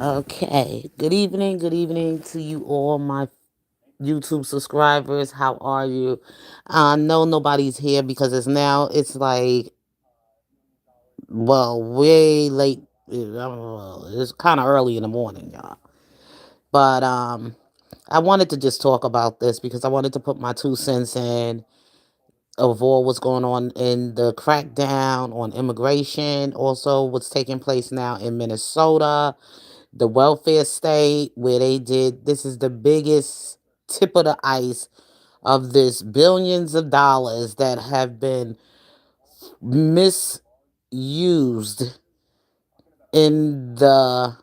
Okay. Good evening to you all, my YouTube subscribers. How are you? No, nobody's here because it's like, well, way late. It's kind of early in the morning, y'all. But I wanted to just talk about this because I wanted to put my 2 cents in of all what's going on in the crackdown on immigration, also what's taking place now in Minnesota, the welfare state, where they did this is the biggest tip of the ice of this billions of dollars that have been misused in the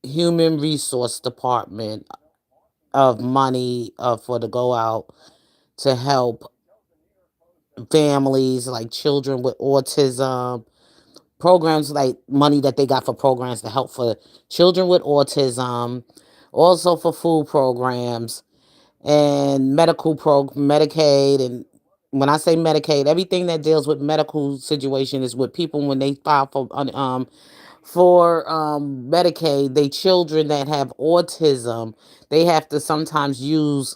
human resource department of money for to go out to help families like children with autism, programs like money that they got for programs to help for children with autism, also for food programs and Medicaid. And when I say Medicaid, everything that deals with medical situation is with people when they file for Medicaid. They children that have autism, they have to sometimes use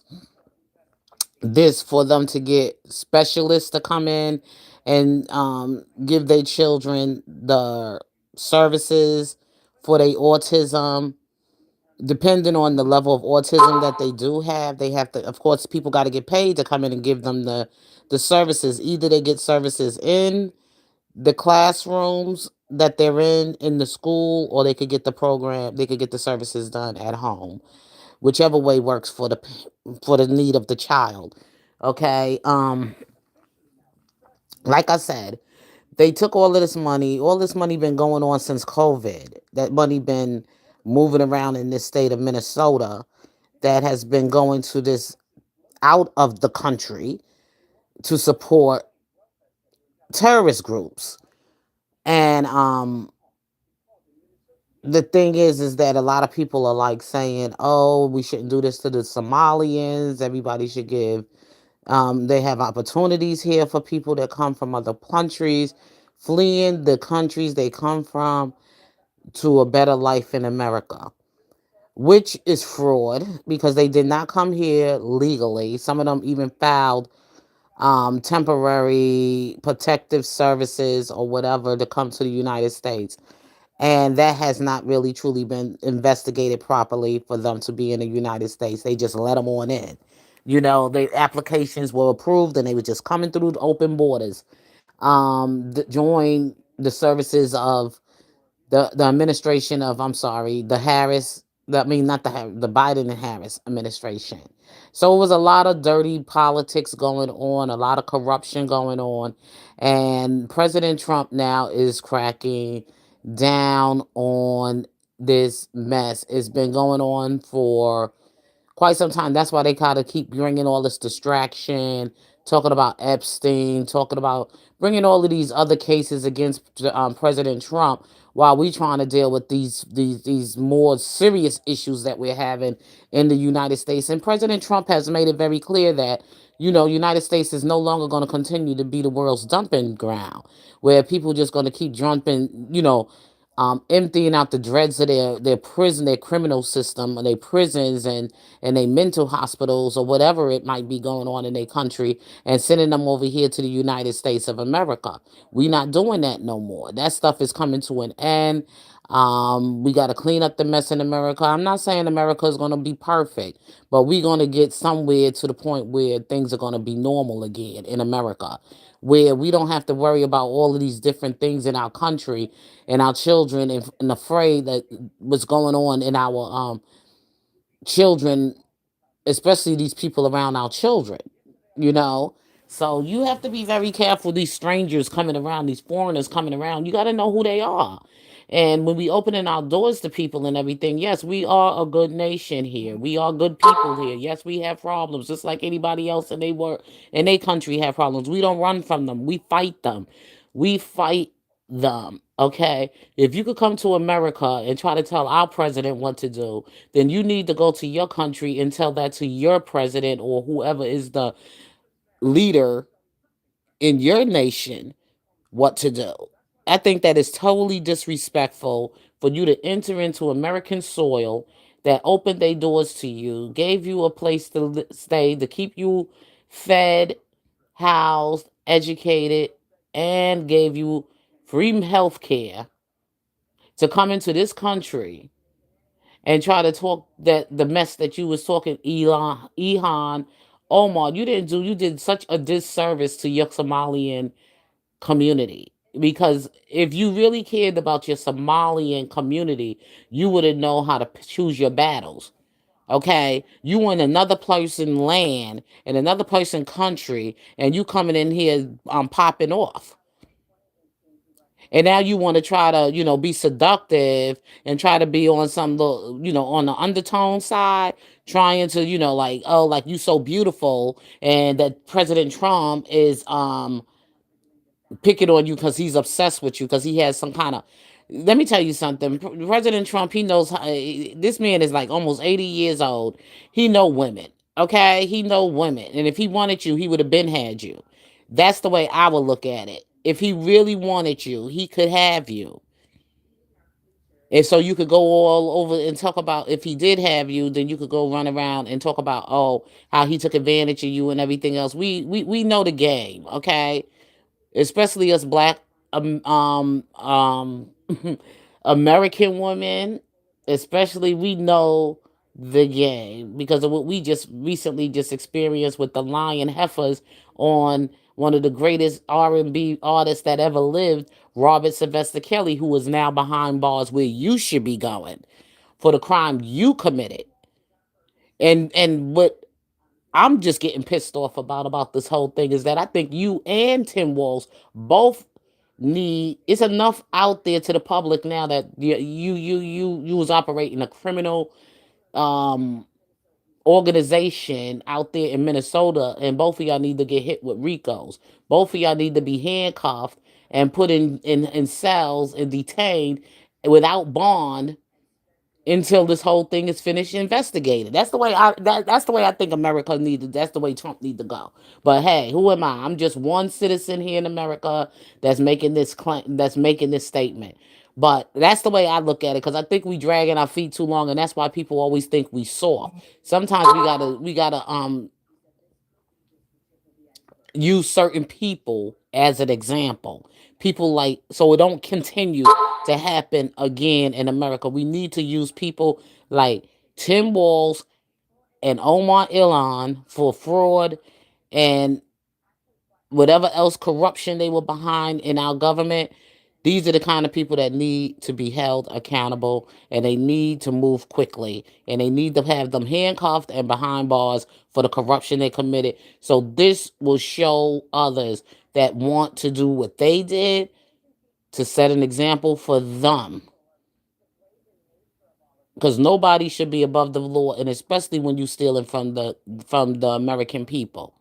this for them to get specialists to come in and give their children the services for their autism. Depending on the level of autism that they do have, they have to, of course, people got to get paid to come in and give them the services. Either they get services in the classrooms that they're in the school, or they could get the services done at home, whichever way works for the need of the child. Okay. Like I said, they took all this money been going on since COVID. That money been moving around in this state of Minnesota, that has been going to this out of the country to support terrorist groups. And the thing is that a lot of people are like saying, "Oh, we shouldn't do this to the Somalians. Everybody should give." They have opportunities here for people that come from other countries, fleeing the countries they come from to a better life in America, which is fraud because they did not come here legally. Some of them even filed temporary protective services or whatever to come to the United States. And that has not really truly been investigated properly for them to be in the United States. They just let them on in. The applications were approved and they were just coming through the open borders. Join the services of the administration of, I'm sorry, the Harris, I mean, not the Biden and Harris administration. So it was a lot of dirty politics going on, a lot of corruption going on. And President Trump now is cracking down on this mess. It's been going on for quite some time. That's why they kind of keep bringing all this distraction, talking about Epstein, talking about bringing all of these other cases against President Trump, while we trying to deal with these more serious issues that we're having in the United States. And President Trump has made it very clear that United States is no longer going to continue to be the world's dumping ground, where people just going to keep dumping, emptying out the dregs of their prison, their criminal system, or their prisons and their mental hospitals or whatever it might be going on in their country, and sending them over here to the United States of America. We not doing that no more. That stuff is coming to an end. We got to clean up the mess in America. I'm not saying America is going to be perfect, but we're going to get somewhere to the point where things are going to be normal again in America, where we don't have to worry about all of these different things in our country and our children, and afraid that what's going on in our children, especially these people around our children, you know. So you have to be very careful. These strangers coming around, these foreigners coming around, you got to know who they are. And when we opening our doors to people and everything, yes, we are a good nation here. We are good people here. Yes, we have problems, just like anybody else in their country have problems. We don't run from them. We fight them. We fight them. Okay. If you could come to America and try to tell our president what to do, then you need to go to your country and tell that to your president or whoever is the leader in your nation what to do. I think that is totally disrespectful for you to enter into American soil that opened their doors to you, gave you a place to stay, to keep you fed, housed, educated, and gave you free health care, to come into this country and try to talk that the mess that you was talking, Elon, Omar. You did such a disservice to your Somalian community. Because if you really cared about your Somalian community, you wouldn't know how to choose your battles. Okay, you in another person land, in another person country, and you coming in here popping off. And now you want to try to, be seductive and try to be on some little, on the undertone side, trying to, like, oh, like you so beautiful, and that President Trump is picking on you because he's obsessed with you because he has some kind of. Let me tell you something. President Trump, he knows how, this man is like almost 80 years old. He know women. Okay, he know women, and if he wanted you, he would have been had you. That's the way I would look at it. If he really wanted you, he could have you. And so you could go all over and talk about, if he did have you, then you could go run around and talk about, oh, how he took advantage of you and everything else. We know the game, okay? Especially us black um um um American women, especially, we know the game because of what we just recently just experienced with the lion heifers on one of the greatest R&B artists that ever lived, Robert Sylvester Kelly, who is now behind bars where you should be going for the crime you committed. And what I'm just getting pissed off about this whole thing is that I think you and Tim Walz both need. It's enough out there to the public now that you was operating a criminal um organization out there in Minnesota, and both of y'all need to get hit with RICOs. Both of y'all need to be handcuffed and put in cells and detained without bond until this whole thing is finished investigated. That's the way I think America needs. That's the way Trump need to go. But hey, who am I? I'm just one citizen here in America that's making this claim, that's making this statement. But that's the way I look at it, because I think we dragging our feet too long, and that's why people always think we soft. Sometimes we gotta use certain people as an example. People, like, so it don't continue to happen again in America. We need to use people like Tim Walz and Omar Ilan for fraud and whatever else corruption they were behind in our government. These are the kind of people that need to be held accountable, and they need to move quickly, and they need to have them handcuffed and behind bars for the corruption they committed. So this will show others that want to do what they did, to set an example for them, because nobody should be above the law, and especially when you stealing from the American people.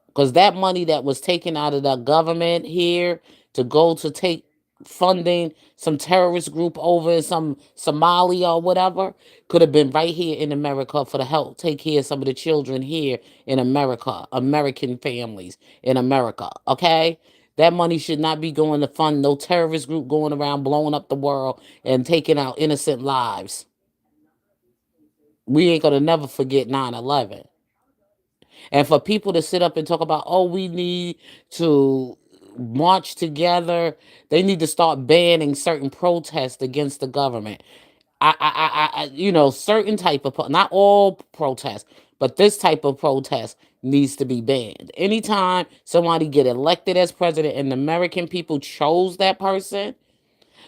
Because that money that was taken out of the government here to go to take funding some terrorist group over in some Somalia or whatever could have been right here in America for the help take care of some of the children here in America, American families in America. Okay, that money should not be going to fund no terrorist group going around blowing up the world and taking out innocent lives. We ain't gonna never forget 9/11. And for people to sit up and talk about, oh, we need to march together, they need to start banning certain protests against the government. Certain type of not all protests, but this type of protest needs to be banned. Anytime somebody get elected as president and the American people chose that person,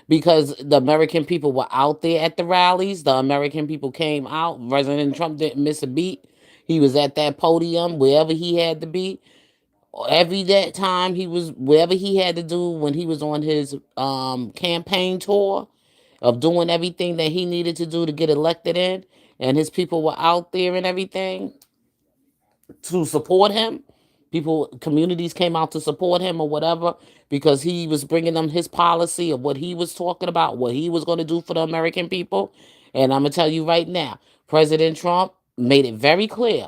because the American people were out there at the rallies. The American people came out. President Trump didn't miss a beat. He was at that podium wherever he had to be. Every that time he was wherever he had to do when he was on his campaign tour of doing everything that he needed to do to get elected in, and his people were out there and everything to support him. People, communities came out to support him or whatever, because he was bringing them his policy of what he was talking about, what he was going to do for the American people. And I'm going to tell you right now, President Trump made it very clear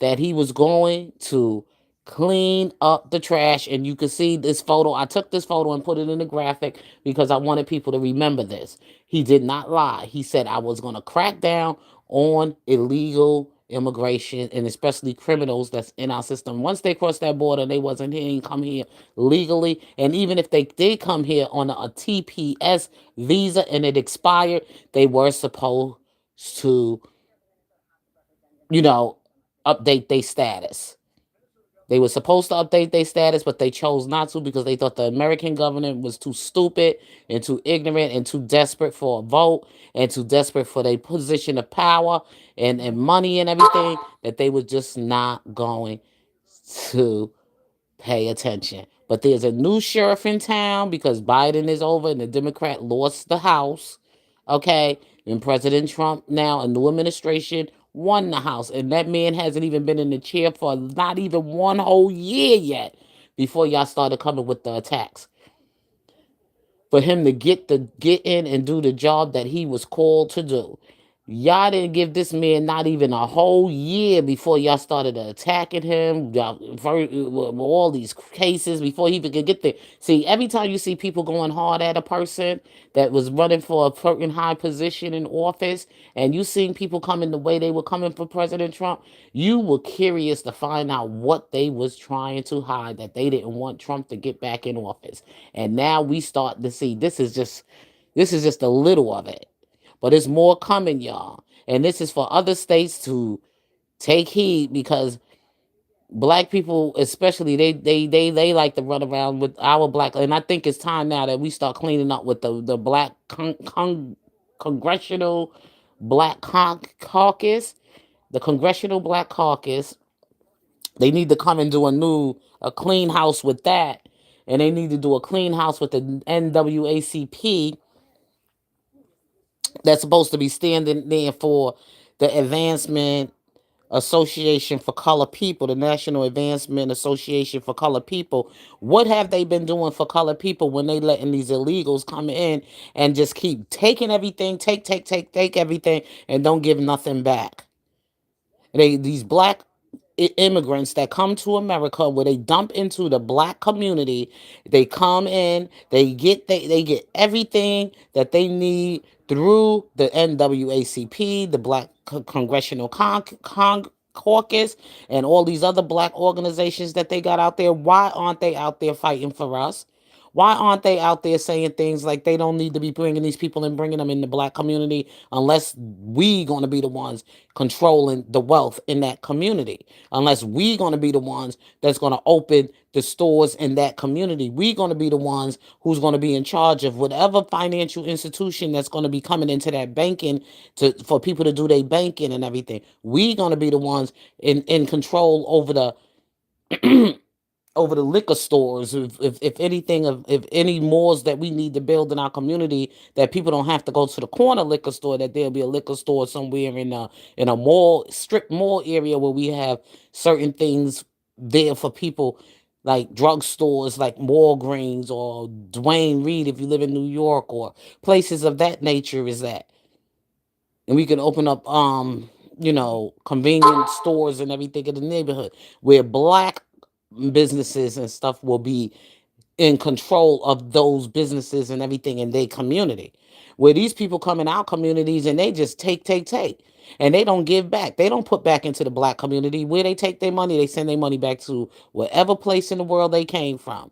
that he was going to Clean up the trash. And you can see this photo. I took this photo and put it in the graphic because I wanted people to remember this. He did not lie. He said, I was going to crack down on illegal immigration and especially criminals that's in our system. Once they crossed that border, they wasn't here and come here legally. And even if they did come here on a TPS visa and it expired, they were supposed to, you know, update their status. They were supposed to update their status, but they chose not to because they thought the American government was too stupid and too ignorant and too desperate for a vote and too desperate for their position of power and money and everything that they were just not going to pay attention. But there's a new sheriff in town because Biden is over and the Democrat lost the House. Okay. And President Trump now, a new administration, won the House. And that man hasn't even been in the chair for not even one whole year yet before y'all started coming with the attacks. For him to get in and do the job that he was called to do. Y'all didn't give this man not even a whole year before y'all started attacking him. All these cases before he even could get there. See, every time you see people going hard at a person that was running for a certain high position in office, and you seen people coming the way they were coming for President Trump, you were curious to find out what they was trying to hide, that they didn't want Trump to get back in office. And now we start to see this is just a little of it. But it's more coming, y'all. And this is for other states to take heed because black people, especially, they like to run around with our black. And I think it's time now that we start cleaning up with the black congressional black caucus, the congressional black caucus. They need to come and do a clean house with that. And they need to do a clean house with the NWACP that's supposed to be standing there for the Advancement Association for Color People, the National Advancement Association for Color People. What have they been doing for color people when they letting these illegals come in and just keep taking everything, take everything, and don't give nothing back? These black immigrants that come to America where they dump into the black community, they come in, they get everything that they need through the NWACP, the Black Congressional Caucus, and all these other black organizations that they got out there. Why aren't they out there fighting for us? Why aren't they out there saying things like they don't need to be bringing these people and bringing them in the black community unless we going to be the ones controlling the wealth in that community? Unless we going to be the ones that's going to open the stores in that community. We going to be the ones who's going to be in charge of whatever financial institution that's going to be coming into that banking for people to do their banking and everything. We going to be the ones in control over the over the liquor stores, if anything, if any malls that we need to build in our community, that people don't have to go to the corner liquor store, that there'll be a liquor store somewhere in a mall, strip mall area where we have certain things there for people, like drugstores like Walgreens or Dwayne Reed if you live in New York, or places of that nature is that. And we can open up convenience stores and everything in the neighborhood where black businesses and stuff will be in control of those businesses and everything in their community. Where these people come in our communities and they just take. And they don't give back. They don't put back into the black community. Where they take their money, they send their money back to whatever place in the world they came from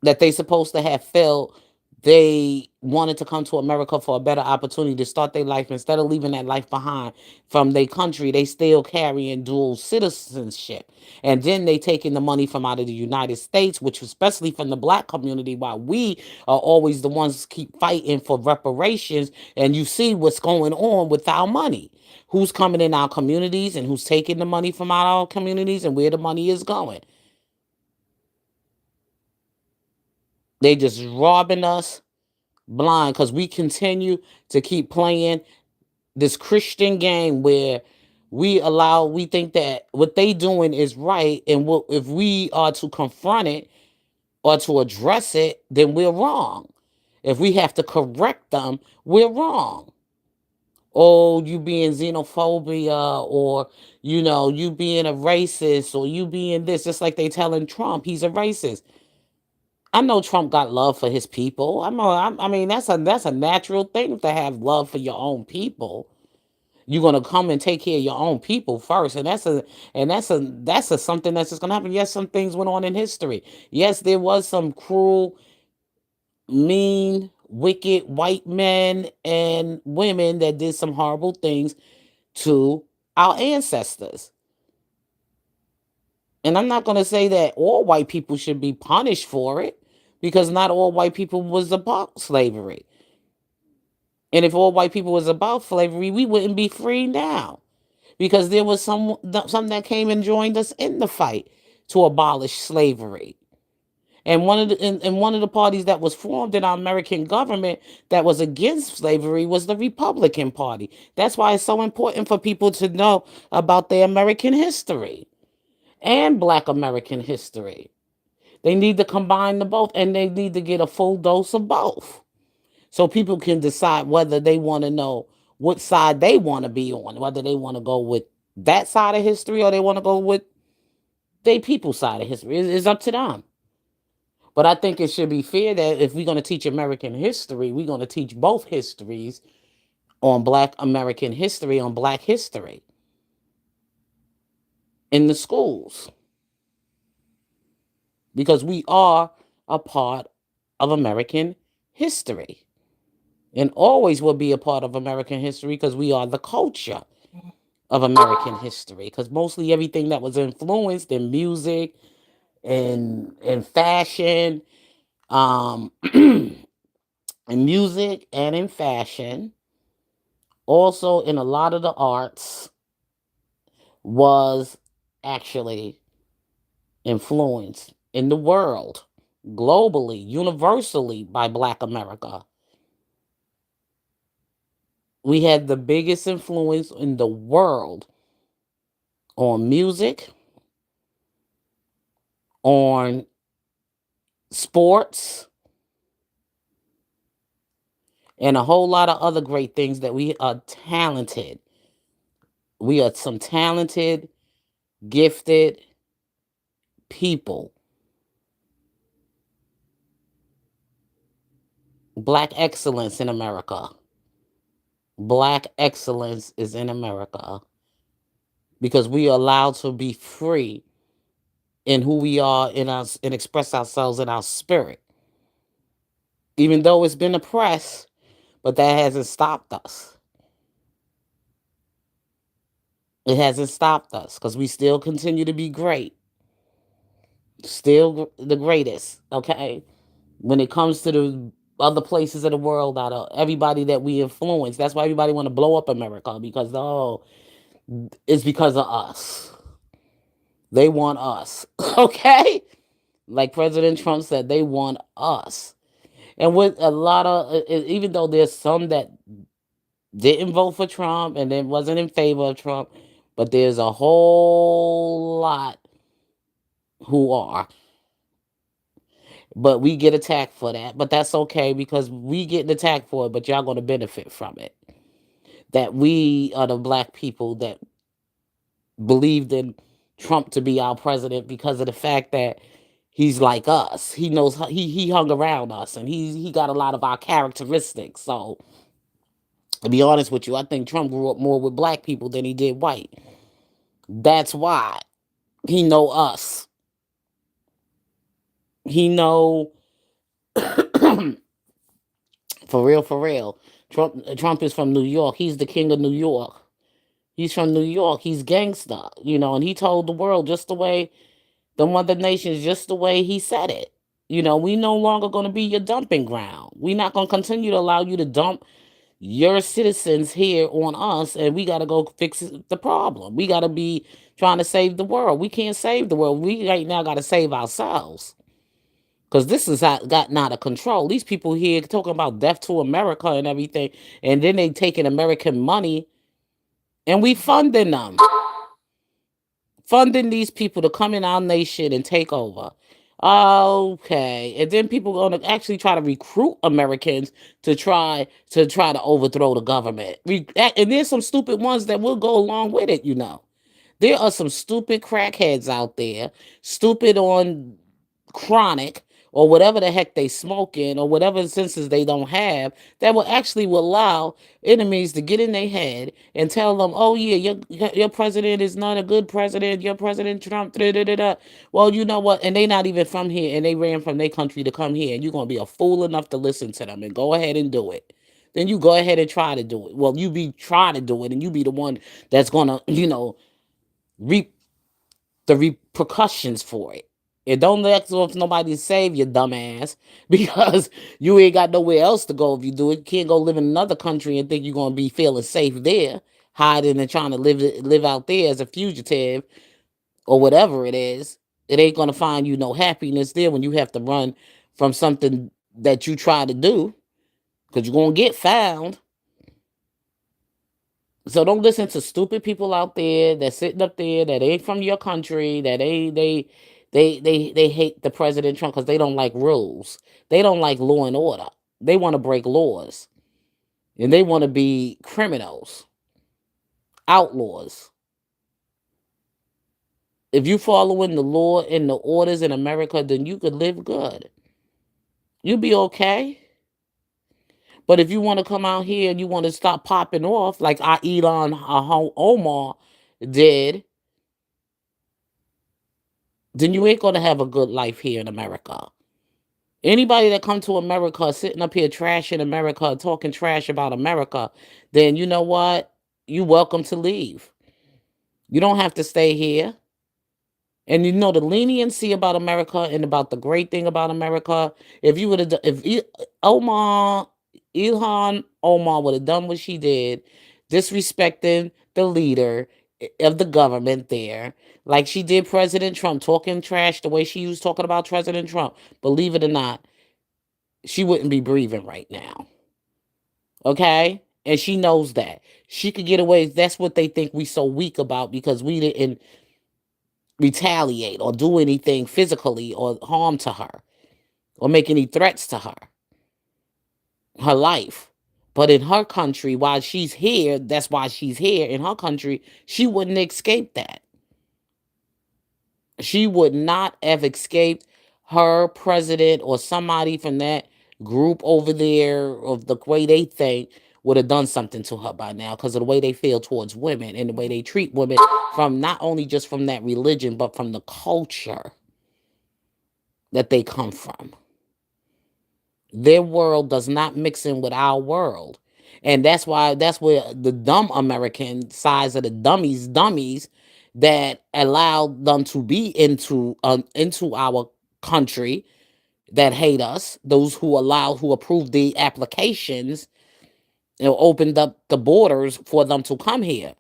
that they supposed to have felt they wanted to come to America for a better opportunity to start their life. Instead of leaving that life behind from their country, they still carrying dual citizenship. And then they taking the money from out of the United States, which especially from the black community, while we are always the ones keep fighting for reparations. And you see what's going on with our money. Who's coming in our communities and who's taking the money from our communities and where the money is going. They just robbing us blind because we continue to keep playing this Christian game where we think that what they doing is right, and if we are to confront it or to address it, then we're wrong. If we have to correct them, we're wrong. Oh, you being xenophobia, or you being a racist, or you being this, just like they telling Trump he's a racist. I know Trump got love for his people. I mean, that's a natural thing to have love for your own people. You're gonna come and take care of your own people first, and that's a something that's just gonna happen. Yes, some things went on in history. Yes, there was some cruel, mean, wicked white men and women that did some horrible things to our ancestors. And I'm not going to say that all white people should be punished for it, because not all white people was about slavery. And if all white people was about slavery, we wouldn't be free now, because there was some that came and joined us in the fight to abolish slavery. And one of the parties that was formed in our American government that was against slavery was the Republican Party. That's why it's so important for people to know about their American history and Black American history. They need to combine the both, and they need to get a full dose of both, so people can decide whether they want to know what side they want to be on, whether they want to go with that side of history or they want to go with their people's side of history. It's up to them. But I think it should be fair that if we're going to teach American history, we're going to teach both histories on Black American history, on Black history in the schools, because we are a part of American history and always will be a part of American history, because we are the culture of American history. Because mostly everything that was influenced in music and fashion, in music and in fashion, also in a lot of the arts, was actually influenced in the world, globally, universally, by Black America. We had the biggest influence in the world on music, on sports, and a whole lot of other great things that we are talented. We are some talented, gifted people. Black excellence in America. Black excellence is in America, because we are allowed to be free in who we are in us and express ourselves in our spirit. Even though it's been oppressed, but that hasn't stopped us. It hasn't stopped us, because we still continue to be great. Still the greatest, okay? When it comes to the other places of the world, out of everybody that we influence. That's why everybody want to blow up America, because it's because of us. They want us. Okay? Like President Trump said, they want us. And with a lot of, even though there's some that didn't vote for Trump and then wasn't in favor of Trump, but there's a whole lot who are. But we get attacked for that. But that's okay, because we get attacked for it, but y'all going to benefit from it. That we are the Black people that believed in Trump to be our president, because of the fact that he's like us. He knows he hung around us, and he got a lot of our characteristics. So to be honest with you, I think Trump grew up more with Black people than he did white. That's why he know us. He know for real, for real. Trump is from New York. He's the king of New York. He's from New York. He's gangsta, and he told the world just the way the mother nations, just the way he said it. We no longer going to be your dumping ground. We're not going to continue to allow you to dump your citizens here on us, and we got to go fix the problem. We got to be trying to save the world. We can't save the world. We right now got to save ourselves, because this has gotten out of control. These people here talking about death to America and everything, and then they taking American money, and we funding them, funding these people to come in our nation and take over. Okay, and then people gonna actually try to recruit Americans to try to overthrow the government. And there's some stupid ones that will go along with it. There are some stupid crackheads out there, stupid on chronic or whatever the heck they smoking or whatever senses they don't have, that will allow enemies to get in their head and tell them, oh yeah, your president is not a good president, your president Trump, da, da, da, da. Well, you know what, and they not even from here, and they ran from their country to come here, and you're gonna be a fool enough to listen to them and go ahead and do it. Then you go ahead and try to do it. Well, you be trying to do it, and you be the one that's gonna reap the repercussions for it. And don't let if nobody save you, dumbass, because you ain't got nowhere else to go if you do it. You can't go live in another country and think you're gonna be feeling safe there, hiding and trying to live out there as a fugitive or whatever it is. It ain't gonna find you no happiness there when you have to run from something that you try to do, because you're gonna get found. So don't listen to stupid people out there that's sitting up there that ain't from your country, that they hate the President Trump because they don't like rules. They don't like law and order. They want to break laws. And they want to be criminals, outlaws. If you following the law and the orders in America, then you could live good. You'll be okay. But if you want to come out here and you want to stop popping off like Elon Omar did, then you ain't gonna have a good life here in America. Anybody that come to America sitting up here trashing America, talking trash about America, then you know what? You welcome to leave. You don't have to stay here. And the leniency about America and about the great thing about America. If you would have, Omar, Ilhan Omar would have done what she did, disrespecting the leader of the government there, like she did President Trump, talking trash the way she was talking about President Trump. Believe it or not, she wouldn't be breathing right now. Okay? And she knows that. She could get away. That's what they think we so weak about, because we didn't retaliate or do anything physically or harm to her or make any threats to her life. But in her country, while she's here, that's why she's here. In her country, she wouldn't escape that. She would not have escaped. Her president or somebody from that group over there, of the way they think, would have done something to her by now, because of the way they feel towards women and the way they treat women, from not only just from that religion, but from the culture that they come from. Their world does not mix in with our world. And that's where the dumb American size of the dummies that allowed them to be into our country, that hate us, those who approved the applications, opened up the borders for them to come here,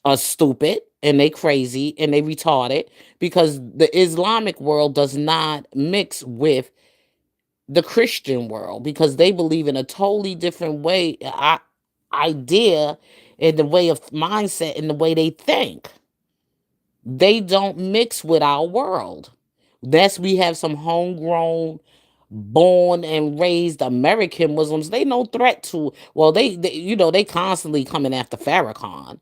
are stupid and they crazy and they retarded, because the Islamic world does not mix with the Christian world, because they believe in a totally different idea, in the way of mindset, in the way they think. They don't mix with our world. That's We have some homegrown, born and raised American Muslims. They no threat to. Well, they constantly coming after Farrakhan.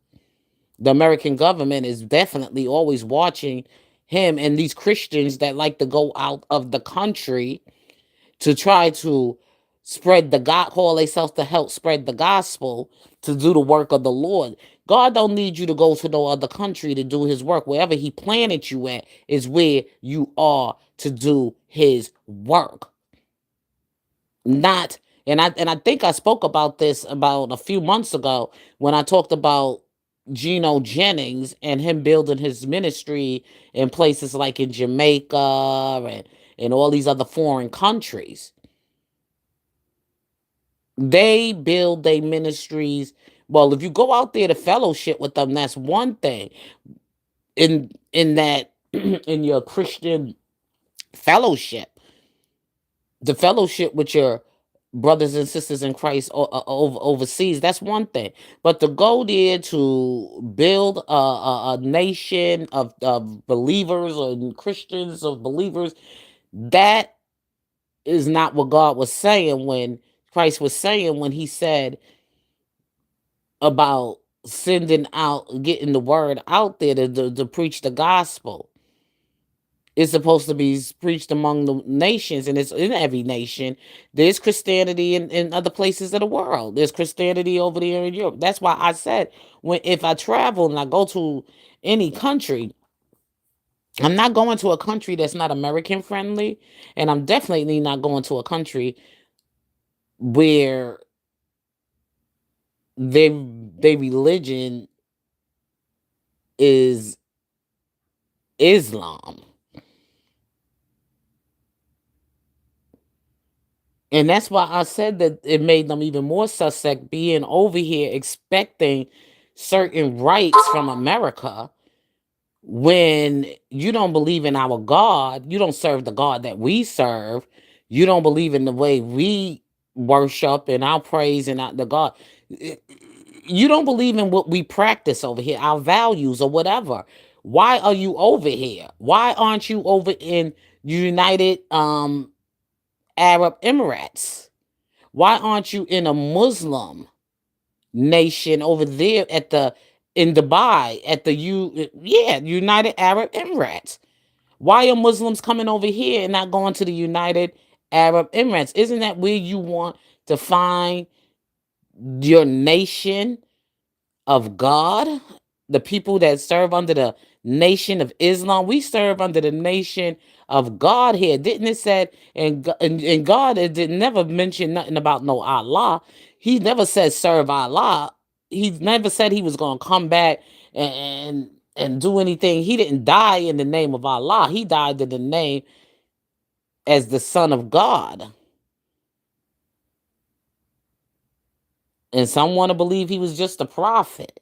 The American government is definitely always watching him and these Christians that like to go out of the country to try to spread the God, call themselves to help spread the gospel, to do the work of the Lord. God don't need you to go to no other country to do his work. Wherever he planted you at is where you are to do his work. Not and I think I spoke about this about a few months ago, when I talked about Geno Jennings and him building his ministry in places like in Jamaica and all these other foreign countries. They build their ministries. Well, if you go out there to fellowship with them, that's one thing. In that in your Christian fellowship, the fellowship with your brothers and sisters in Christ overseas. That's one thing. But to go there to build a nation of believers or Christians of believers, that is not what God was saying when Christ was saying when he said about sending out, getting the word out there to preach the gospel. It's supposed to be preached among the nations, and it's in every nation. There's Christianity in other places of the world. There's Christianity over there in Europe. That's why I said, when if I travel and I go to any country, I'm not going to a country that's not American friendly, and I'm definitely not going to a country where their religion is Islam. And that's why I said that it made them even more suspect being over here expecting certain rights from America when you don't believe in our God, you don't serve the God that we serve, you don't believe in the way we worship and our praise and the God. You don't believe in what we practice over here, our values or whatever. Why are you over here? Why aren't you over in United Arab Emirates? Why aren't you in a Muslim nation over there at the in Dubai at the United Arab Emirates? Why are Muslims coming over here and not going to the United Arab Emirates? Isn't that where you want to find your nation of God? The people that serve under the nation of Islam, we serve under the nation of God here. Didn't it said, and God, it did never mention nothing about no Allah. He never said serve Allah. He never said he was going to come back and do anything. He didn't die in the name of Allah. He died in the name as the son of God. And some want to believe he was just a prophet.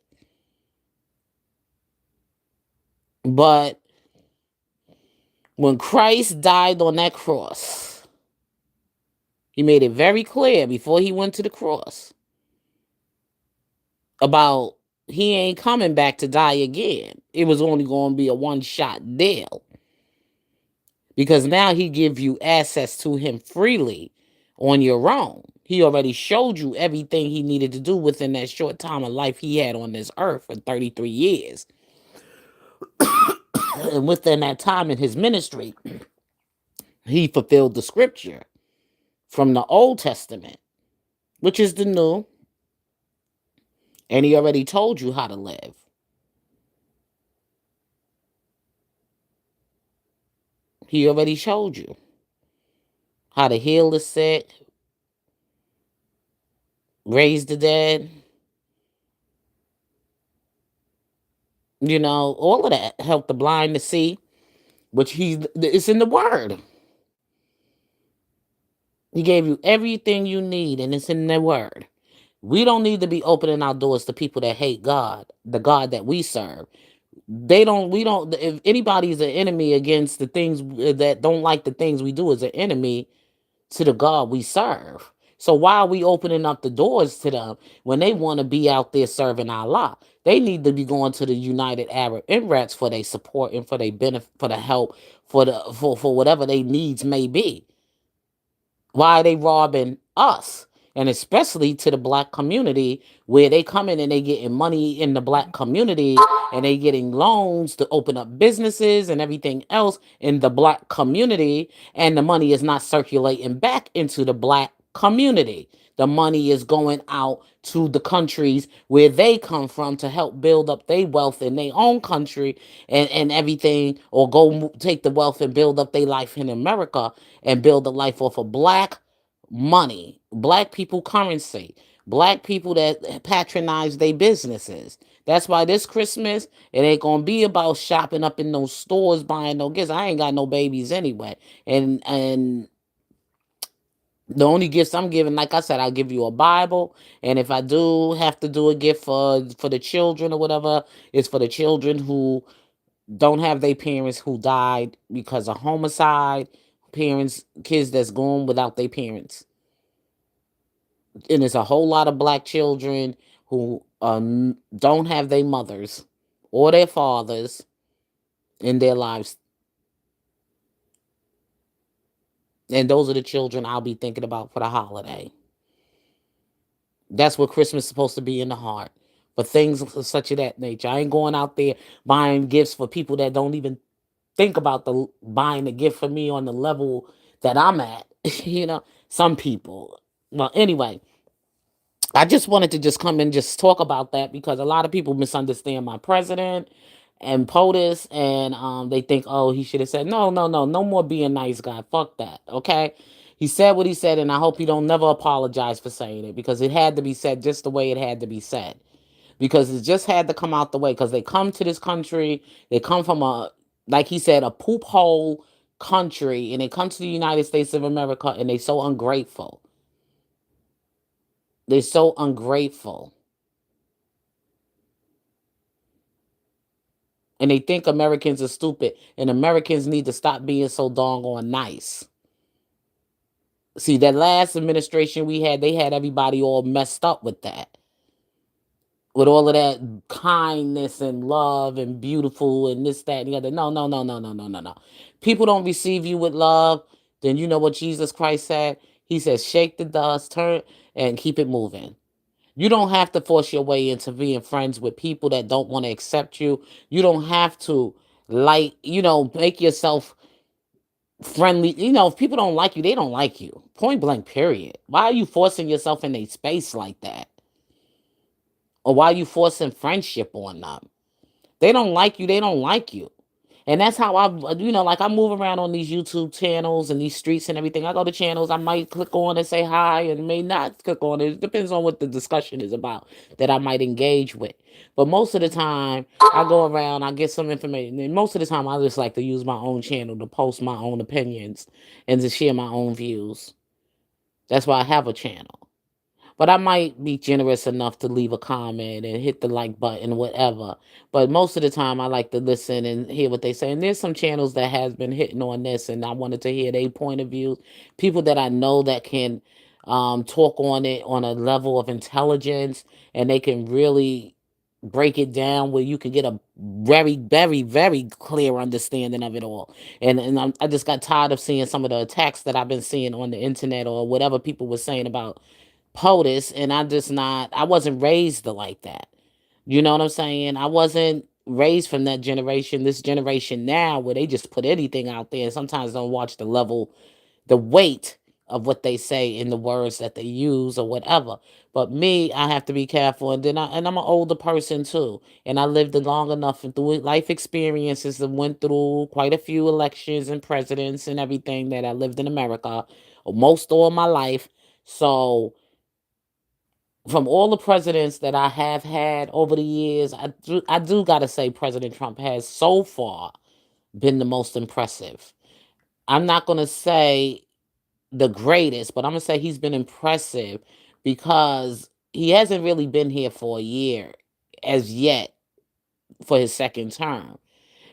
But when Christ died on that cross, he made it very clear before he went to the cross about he ain't coming back to die again. It was only going to be a one-shot deal because now he give you access to him freely on your own. He already showed you everything he needed to do within that short time of life he had on this earth for 33 years. And within that time in his ministry, he fulfilled the scripture from the Old Testament, which is the New, and he already told you how to live. He already showed you how to heal the sick, raise the dead, all of that, help the blind to see, which it's in the word. He gave you everything you need, and it's in the word. We don't need to be opening our doors to people that hate God, the God that we serve. We don't, if anybody's an enemy against the things that don't like the things we do, is an enemy to the God we serve. So why are we opening up the doors to them when they want to be out there serving Allah? They need to be going to the United Arab Emirates for their support and for their benefit, for the help, for whatever their needs may be. Why are they robbing us? And especially to the black community, where they come in and they getting money in the black community and they getting loans to open up businesses and everything else in the black community, and the money is not circulating back into the black community. The money is going out to the countries where they come from to help build up their wealth in their own country and everything, or go take the wealth and build up their life in America and build a life off of black money, black people currency, black people that patronize their businesses. That's why this Christmas, it ain't gonna be about shopping up in those stores buying no gifts. I ain't got no babies anyway. And the only gifts I'm giving, like I said, I'll give you a Bible. And if I do have to do a gift for the children or whatever, it's for the children who don't have their parents who died because of homicide, kids that's gone without their parents. And there's a whole lot of black children who don't have their mothers or their fathers in their lives. And those are the children I'll be thinking about for the holiday. That's what Christmas is supposed to be, in the heart. For things such of that nature. I ain't going out there buying gifts for people that don't even think about the buying a gift for me on the level that I'm at. Some people. Well, anyway, I just wanted to just come and just talk about that because a lot of people misunderstand my president and POTUS, and they think, oh, he should have said, no, no, no, no more being nice guy. Fuck that. Okay. He said what he said, and I hope he don't never apologize for saying it because it had to be said just the way it had to be said. Because it just had to come out the way. Because they come to this country, they come from like he said, a poop hole country, and they come to the United States of America, and they so ungrateful. They're so ungrateful. And they think Americans are stupid, and Americans need to stop being so doggone nice. See, that last administration we had, they had everybody all messed up with that. With all of that kindness and love and beautiful and this, that, and the other. No, no, no, no, no, no, no, no. People don't receive you with love. Then you know what Jesus Christ said? He says, shake the dust, turn, and keep it moving. You don't have to force your way into being friends with people that don't want to accept you. You don't have to make yourself friendly. If people don't like you, they don't like you. Point blank, period. Why are you forcing yourself in a space like that? Or why are you forcing friendship on them? They don't like you, they don't like you. And that's how I move around on these YouTube channels and these streets and everything. I go to channels, I might click on and say hi and may not click on it. It depends on what the discussion is about that I might engage with. But most of the time, I go around, I get some information. And most of the time, I just like to use my own channel to post my own opinions and to share my own views. That's why I have a channel. But I might be generous enough to leave a comment and hit the like button, whatever. But most of the time, I like to listen and hear what they say. And there's some channels that has been hitting on this, and I wanted to hear their point of view. People that I know that can talk on it on a level of intelligence, and they can really break it down where you can get a very, very, very clear understanding of it all. And I just got tired of seeing some of the attacks that I've been seeing on the internet or whatever people were saying about POTUS, and I wasn't raised like that. You know what I'm saying? I wasn't raised from that generation, this generation now, where they just put anything out there and sometimes don't watch the weight of what they say in the words that they use or whatever. But me, I have to be careful, and I'm an older person too, and I lived long enough and through life experiences and went through quite a few elections and presidents and everything that I lived in America most all my life. So from all the presidents that I have had over the years, I do got to say President Trump has so far been the most impressive. I'm not going to say the greatest, but I'm going to say he's been impressive because he hasn't really been here for a year as yet for his second term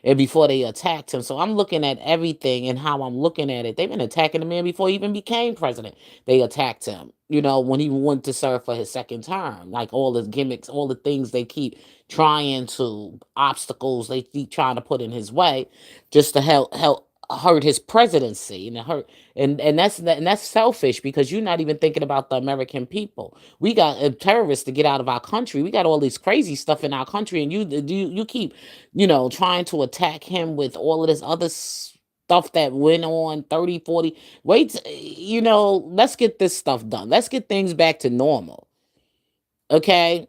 and before they attacked him. So I'm looking at everything and how I'm looking at it. They've been attacking the man before he even became president. They attacked him, when he went to serve for his second term. Like all the gimmicks, all the things they keep obstacles they keep trying to put in his way just to help hurt his presidency and hurt and that's selfish because you're not even thinking about the American people. We got terrorists to get out of our country. We got all this crazy stuff in our country, and you keep trying to attack him with all of this other stuff that went on 30, 40. Wait, let's get this stuff done. Let's get things back to normal. Okay?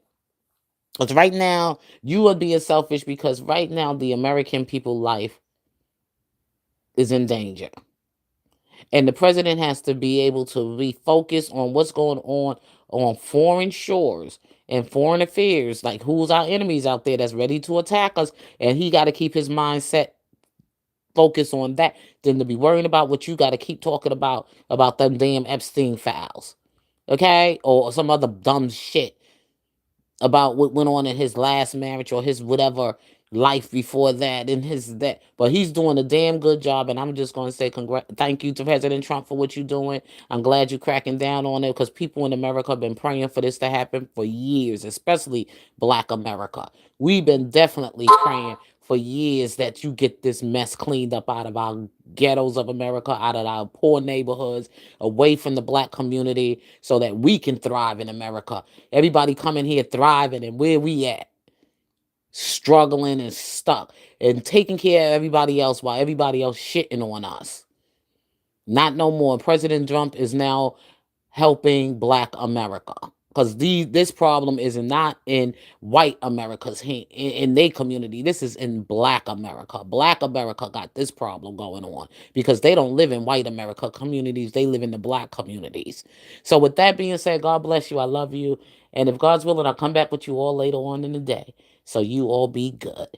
Because right now, you are being selfish because right now, the American people life is in danger. And the president has to be able to refocus on what's going on foreign shores and foreign affairs, like who's our enemies out there that's ready to attack us. And he got to keep his mindset focused on that than to be worrying about what you got to keep talking about them damn Epstein files. Okay? Or some other dumb shit about what went on in his last marriage or his whatever life before that and his that, but he's doing a damn good job. And I'm just going to say thank you to President Trump for what you're doing. I'm glad you're cracking down on it, because people in America have been praying for this to happen for years, especially Black America. We've been definitely praying for years that you get this mess cleaned up out of our ghettos of America, out of our poor neighborhoods, away from the Black community, so that we can thrive in America. Everybody coming here thriving, and where we at? Struggling and stuck and taking care of everybody else while everybody else shitting on us. Not no more. President Trump is now helping Black America, because this problem is not in white America's in their community. This is in Black America. Black America got this problem going on because they don't live in white America communities. They live in the Black communities. So with that being said, God bless you. I love you. And if God's willing, I'll come back with you all later on in the day. So you all be good.